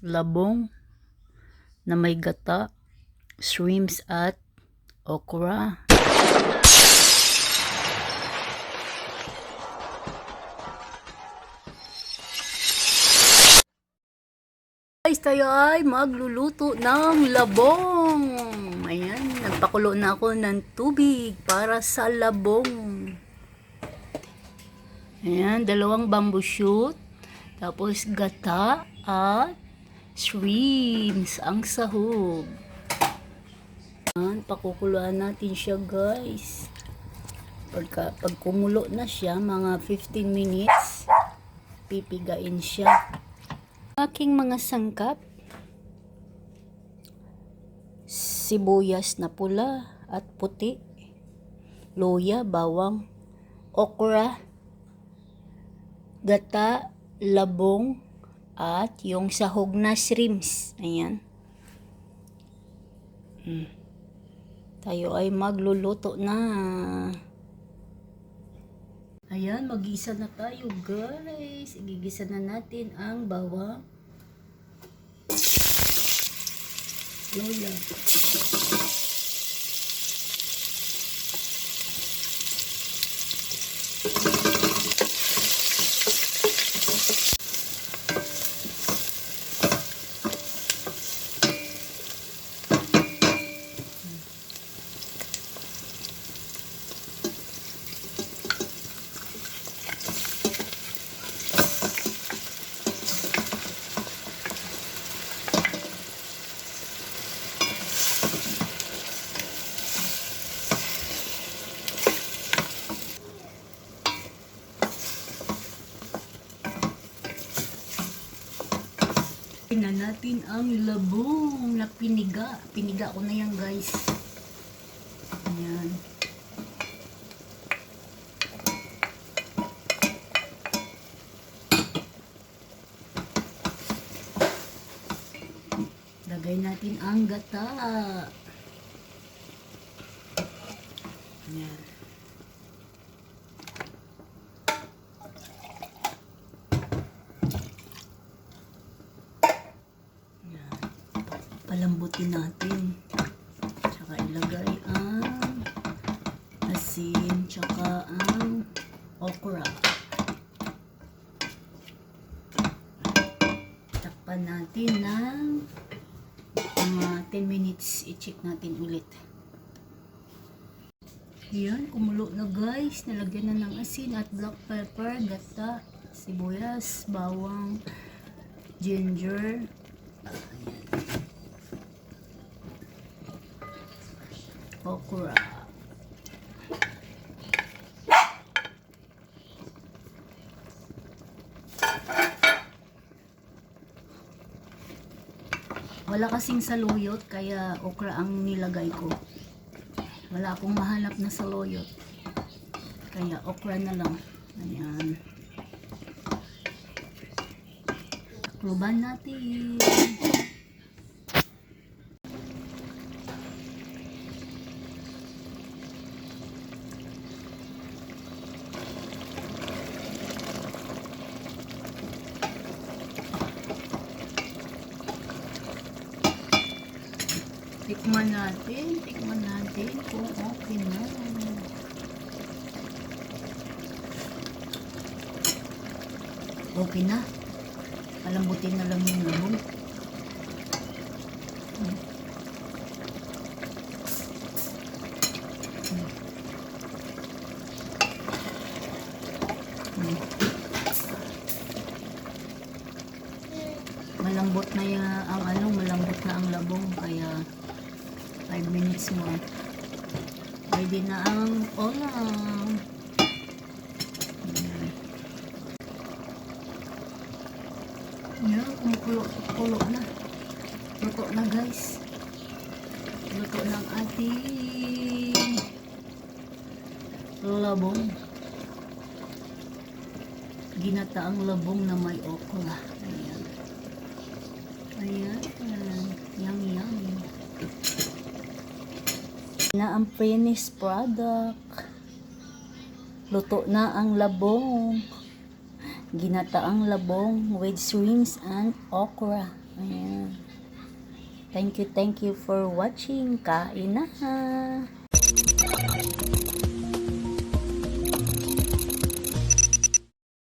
labong na may gata, shrimps at okra. Guys, tayo ay magluluto ng labong. Ayan, nagpakulo na ako ng tubig para sa labong. Ayan, 2 bamboo shoot, tapos gata at shrimps ang sahog. Ayan, pakukuluan natin siya guys. Pag kumulo na siya, mga 15 minutes, pipigain siya. Aking mga sangkap, sibuyas na pula at puti, luya, bawang, okra, gata, labong, at yung sahog na shrimps. Ayan. Tayo ay magluluto na. Ayan, mag-isa na tayo guys. Igigisa na natin ang bawang, luya, na natin ang labong na piniga. Piniga ko na yan guys. Ayan. Lagay natin ang gata. Ayan. Palambutin natin. Tsaka ilagay ang asin, tsaka ang okra. Takpan natin ng mga 10 minutes. I-check natin ulit. Yan, kumulo na guys. Nalagyan na ng asin at black pepper, gata, sibuyas, bawang, ginger. Ayan. Okra. Wala kasing saluyot kaya okra ang nilagay ko. Wala akong mahanap na saluyot. Kaya okra na lang. Ayan. Takluban natin. Tikman natin kung okay na. Okay na. Palambutin na lang yung labong. Malambot na malambot na ang labong kaya 5 minutes more. Ready na ang ulam. Yan, kumukulo na. Luto na guys. Luto ng ating labong. Ginataang labong na may okra. Ayan. Ayan. Yummy, yummy. Na ang finished product. Luto na ang labong. Ginataang labong with shrimps and okra. Ayan. Thank you for watching. Kain na.